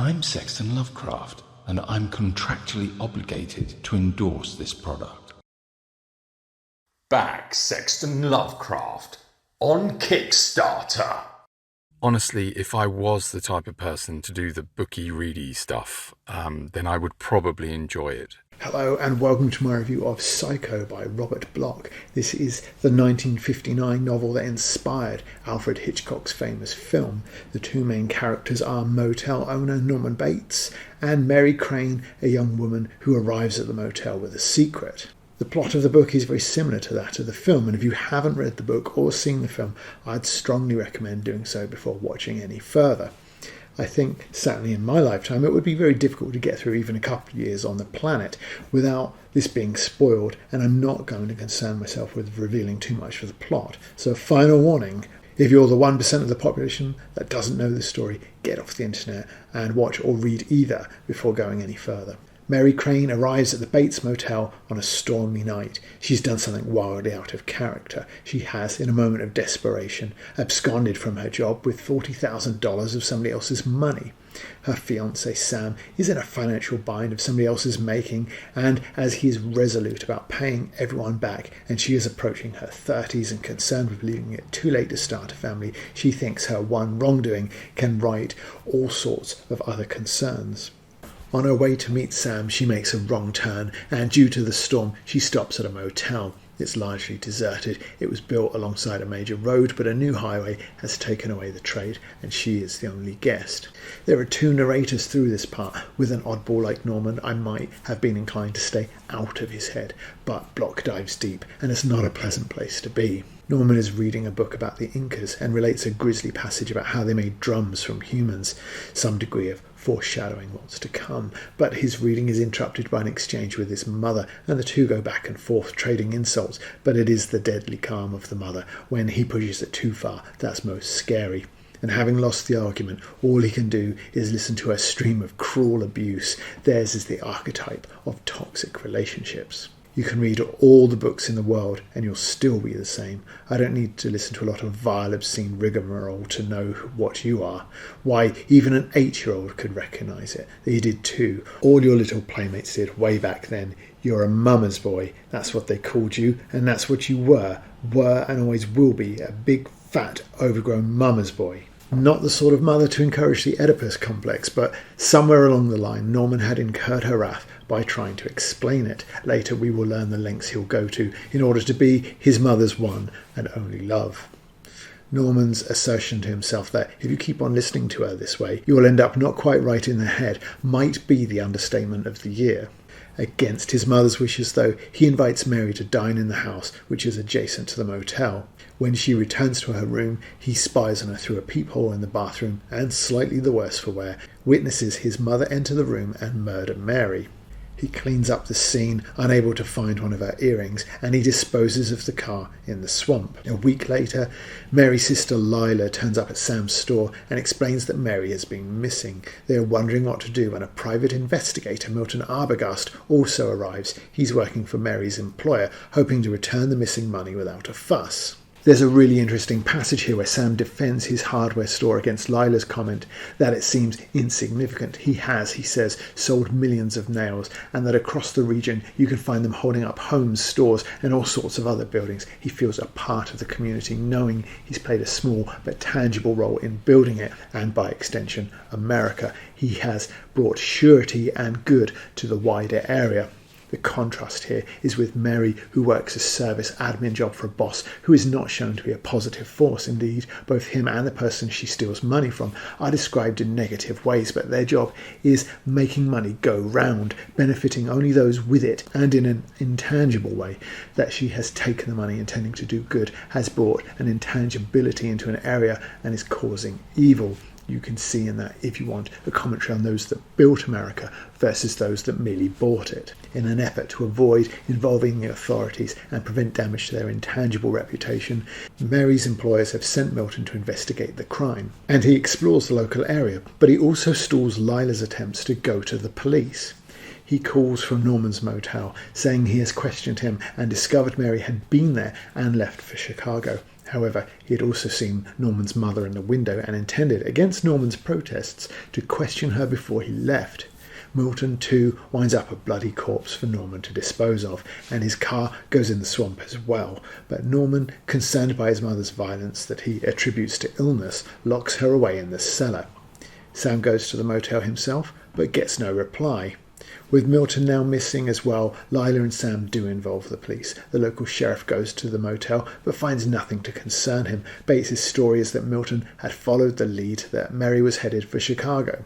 I'm Sexton Lovecraft, and I'm contractually obligated to endorse this product. Back Sexton Lovecraft on Kickstarter. Honestly, if I was the type of person to do the booky, ready stuff, then I would probably enjoy it. Hello and welcome to my review of Psycho by Robert Bloch. This is the 1959 novel that inspired Alfred Hitchcock's famous film. The two main characters are motel owner Norman Bates and Mary Crane, a young woman who arrives at the motel with a secret. The plot of the book is very similar to that of the film, and if you haven't read the book or seen the film, I'd strongly recommend doing so before watching any further. I think, certainly in my lifetime, it would be very difficult to get through even a couple of years on the planet without this being spoiled, and I'm not going to concern myself with revealing too much of the plot. So, final warning, if you're the 1% of the population that doesn't know the story, get off the internet and watch or read either before going any further. Mary Crane arrives at the Bates Motel on a stormy night. She's done something wildly out of character. She has, in a moment of desperation, absconded from her job with $40,000 of somebody else's money. Her fiancé Sam is in a financial bind of somebody else's making, and as he is resolute about paying everyone back and she is approaching her 30s and concerned with leaving it too late to start a family, she thinks her one wrongdoing can right all sorts of other concerns. On her way to meet Sam, she makes a wrong turn, and due to the storm, she stops at a motel. It's largely deserted. It was built alongside a major road, but a new highway has taken away the trade, and she is the only guest. There are two narrators through this part. With an oddball like Norman, I might have been inclined to stay out of his head, but Bloch dives deep, and it's not a pleasant place to be. Norman is reading a book about the Incas and relates a grisly passage about how they made drums from humans, some degree of foreshadowing what's to come, but his reading is interrupted by an exchange with his mother, and the two go back and forth trading insults, but it is the deadly calm of the mother. When he pushes it too far, that's most scary. And having lost the argument, all he can do is listen to a stream of cruel abuse. Theirs is the archetype of toxic relationships. You can read all the books in the world and you'll still be the same. I don't need to listen to a lot of vile, obscene rigmarole to know what you are. Why, even an 8-year-old could recognise it. They did too. All your little playmates did way back then. You're a mama's boy. That's what they called you, and that's what you were and always will be, a big, fat, overgrown mama's boy. Not the sort of mother to encourage the Oedipus complex, but somewhere along the line Norman had incurred her wrath by trying to explain it. Later we will learn the lengths he'll go to in order to be his mother's one and only love. Norman's assertion to himself that if you keep on listening to her this way, you will end up not quite right in the head might be the understatement of the year. Against his mother's wishes, though, he invites Mary to dine in the house, which is adjacent to the motel. When she returns to her room, he spies on her through a peephole in the bathroom and, slightly the worse for wear, witnesses his mother enter the room and murder Mary. He cleans up the scene, unable to find one of her earrings, and he disposes of the car in the swamp. A week later, Mary's sister Lila turns up at Sam's store and explains that Mary has been missing. They are wondering what to do when a private investigator, Milton Arbogast, also arrives. He's working for Mary's employer, hoping to return the missing money without a fuss. There's a really interesting passage here where Sam defends his hardware store against Lila's comment that it seems insignificant. He has, he says, sold millions of nails, and that across the region you can find them holding up homes, stores, and all sorts of other buildings. He feels a part of the community, knowing he's played a small but tangible role in building it, and by extension, America. He has brought surety and good to the wider area. The contrast here is with Mary, who works a service admin job for a boss who is not shown to be a positive force. Indeed, both him and the person she steals money from are described in negative ways, but their job is making money go round, benefiting only those with it, and in an intangible way. That she has taken the money intending to do good has brought an intangibility into an area and is causing evil. You can see in that, if you want, a commentary on those that built America versus those that merely bought it, in an effort to avoid involving the authorities and prevent damage to their intangible reputation. Mary's employers have sent Milton to investigate the crime, and he explores the local area, but he also stalls Lila's attempts to go to the police. He calls from Norman's motel, saying he has questioned him and discovered Mary had been there and left for Chicago. However, he had also seen Norman's mother in the window and intended, against Norman's protests, to question her before he left. Milton, too, winds up a bloody corpse for Norman to dispose of, and his car goes in the swamp as well. But Norman, concerned by his mother's violence that he attributes to illness, locks her away in the cellar. Sam goes to the motel himself, but gets no reply. With Milton now missing as well, Lila and Sam do involve the police. The local sheriff goes to the motel, but finds nothing to concern him. Bates' story is that Milton had followed the lead that Mary was headed for Chicago.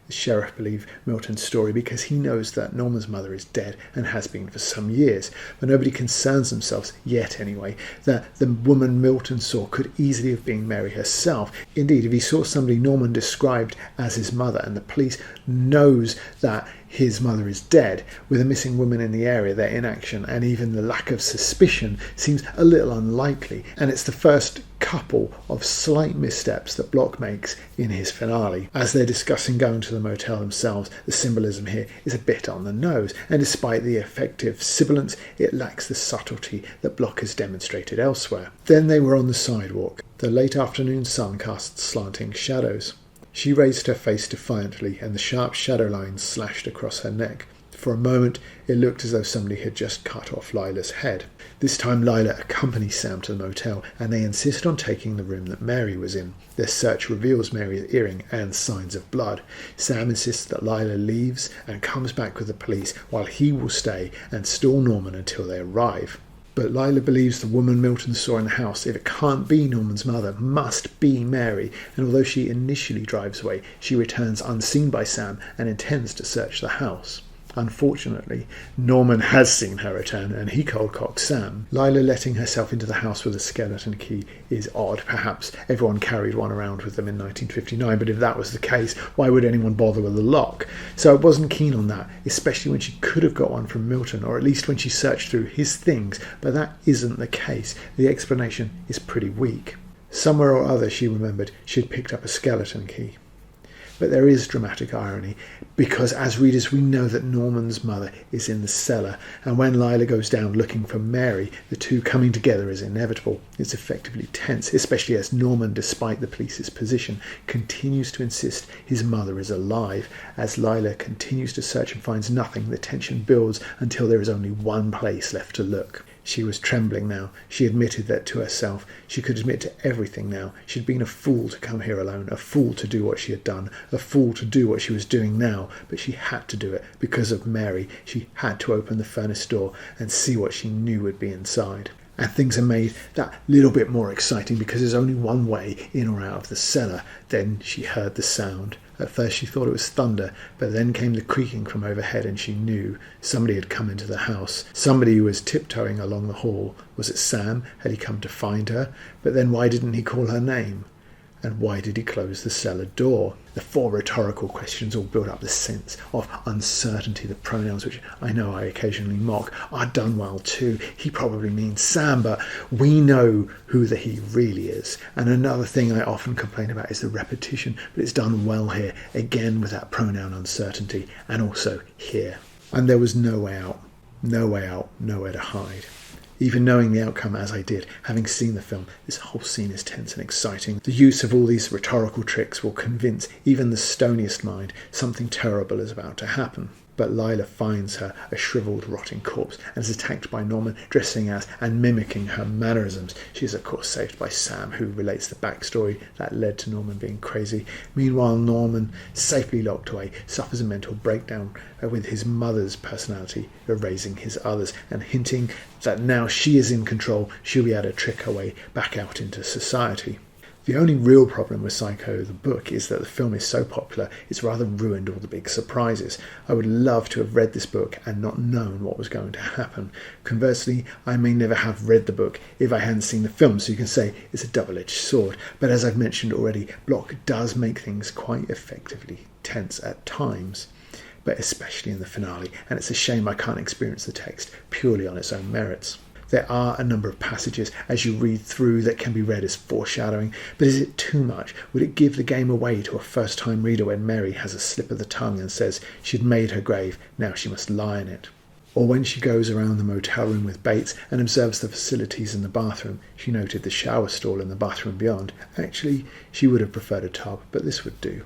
The sheriff believes Milton's story because he knows that Norman's mother is dead and has been for some years, but nobody concerns themselves, yet anyway, that the woman Milton saw could easily have been Mary herself. Indeed, if he saw somebody Norman described as his mother and the police knows that his mother is dead, with a missing woman in the area, their inaction and even the lack of suspicion seems a little unlikely, and it's the first couple of slight missteps that Bloch makes in his finale. As they're discussing going to the motel themselves, the symbolism here is a bit on the nose, and despite the effective sibilance, it lacks the subtlety that Bloch has demonstrated elsewhere. Then they were on the sidewalk. The late afternoon sun cast slanting shadows. She raised her face defiantly, and the sharp shadow lines slashed across her neck. For a moment, it looked as though somebody had just cut off Lila's head. This time Lila accompanies Sam to the motel, and they insist on taking the room that Mary was in. Their search reveals Mary's earring and signs of blood. Sam insists that Lila leaves and comes back with the police, while he will stay and stall Norman until they arrive. But Lila believes the woman Milton saw in the house, if it can't be Norman's mother, must be Mary, and although she initially drives away, she returns unseen by Sam and intends to search the house. Unfortunately, Norman has seen her return, and he cold-cocks Sam. Lila letting herself into the house with a skeleton key is odd. Perhaps everyone carried one around with them in 1959, but if that was the case, why would anyone bother with a lock? So I wasn't keen on that, especially when she could have got one from Milton, or at least when she searched through his things, but that isn't the case. The explanation is pretty weak. Somewhere or other, she remembered, she had picked up a skeleton key. But there is dramatic irony, because as readers we know that Norman's mother is in the cellar, and when Lila goes down looking for Mary, the two coming together is inevitable. It's effectively tense, especially as Norman, despite the police's position, continues to insist his mother is alive. As Lila continues to search and finds nothing, the tension builds until there is only one place left to look. She was trembling now. She admitted that to herself. She could admit to everything now. She'd been a fool to come here alone, a fool to do what she had done, a fool to do what she was doing now, but she had to do it because of Mary. She had to open the furnace door and see what she knew would be inside. And things are made that little bit more exciting because there's only one way in or out of the cellar. Then she heard the sound. At first she thought it was thunder, but then came the creaking from overhead, and she knew somebody had come into the house. Somebody who was tiptoeing along the hall. Was it Sam? Had he come to find her? But then why didn't he call her name? And why did he close the cellar door? The four rhetorical questions all build up the sense of uncertainty. The pronouns, which I know I occasionally mock, are done well too. He probably means Sam, but we know who the he really is. And another thing I often complain about is the repetition, but it's done well here, again with that pronoun uncertainty, and also here. And there was no way out, nowhere to hide. Even knowing the outcome as I did, having seen the film, this whole scene is tense and exciting. The use of all these rhetorical tricks will convince even the stoniest mind something terrible is about to happen. But Lila finds her a shriveled, rotting corpse and is attacked by Norman, dressing as and mimicking her mannerisms. She is, of course, saved by Sam, who relates the backstory that led to Norman being crazy. Meanwhile, Norman, safely locked away, suffers a mental breakdown with his mother's personality erasing his others and hinting that now she is in control, she'll be able to trick her way back out into society. The only real problem with Psycho, the book, is that the film is so popular, it's rather ruined all the big surprises. I would love to have read this book and not known what was going to happen. Conversely, I may never have read the book if I hadn't seen the film, so you can say it's a double-edged sword. But as I've mentioned already, Bloch does make things quite effectively tense at times, but especially in the finale, and it's a shame I can't experience the text purely on its own merits. There are a number of passages as you read through that can be read as foreshadowing, but is it too much? Would it give the game away to a first-time reader when Mary has a slip of the tongue and says she'd made her grave, now she must lie in it? Or when she goes around the motel room with Bates and observes the facilities in the bathroom, she noted the shower stall in the bathroom beyond. Actually, she would have preferred a tub, but this would do.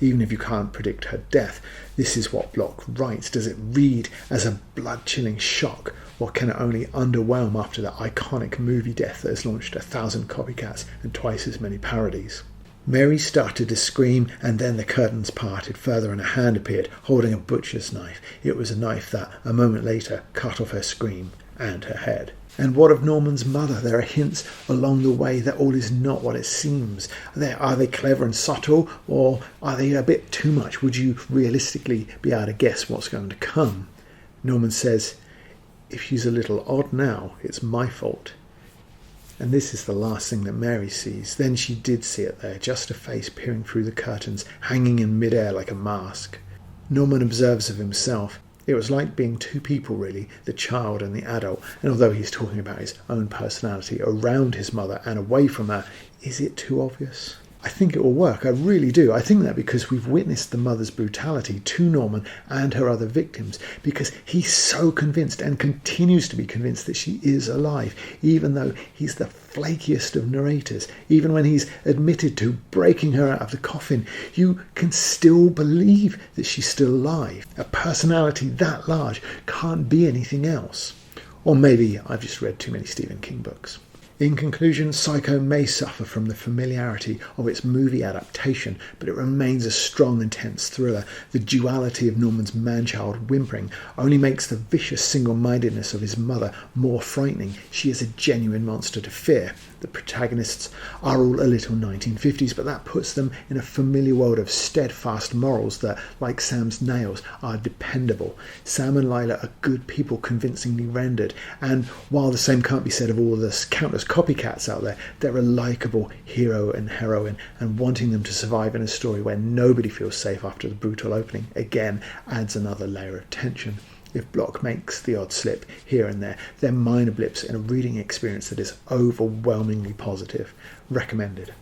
Even if you can't predict her death, this is what Bloch writes. Does it read as a blood-chilling shock, or can it only underwhelm after the iconic movie death that has launched 1,000 copycats and twice as many parodies? Mary started to scream, and then the curtains parted further and a hand appeared, holding a butcher's knife. It was a knife that, a moment later, cut off her scream and her head. And what of Norman's mother? There are hints along the way that all is not what it seems. Are they clever and subtle, or are they a bit too much? Would you realistically be able to guess what's going to come? Norman says, "If she's a little odd now, it's my fault." And this is the last thing that Mary sees. Then she did see it there, just a face peering through the curtains, hanging in midair like a mask. Norman observes of himself. It was like being two people, really, the child and the adult. And although he's talking about his own personality around his mother and away from her, is it too obvious? I think it will work. I really do. I think that because we've witnessed the mother's brutality to Norman and her other victims, because he's so convinced and continues to be convinced that she is alive, even though he's the flakiest of narrators. Even when he's admitted to breaking her out of the coffin, you can still believe that she's still alive. A personality that large can't be anything else. Or maybe I've just read too many Stephen King books. In conclusion, Psycho may suffer from the familiarity of its movie adaptation, but it remains a strong and tense thriller. The duality of Norman's man-child whimpering only makes the vicious single-mindedness of his mother more frightening. She is a genuine monster to fear. The protagonists are all a little 1950s, but that puts them in a familiar world of steadfast morals that, like Sam's nails, are dependable. Sam and Lila are good people convincingly rendered, and while the same can't be said of all the countless copycats out there, they're a likeable hero and heroine, and wanting them to survive in a story where nobody feels safe after the brutal opening, again, adds another layer of tension. If Bloch makes the odd slip here and there, they're minor blips in a reading experience that is overwhelmingly positive. Recommended.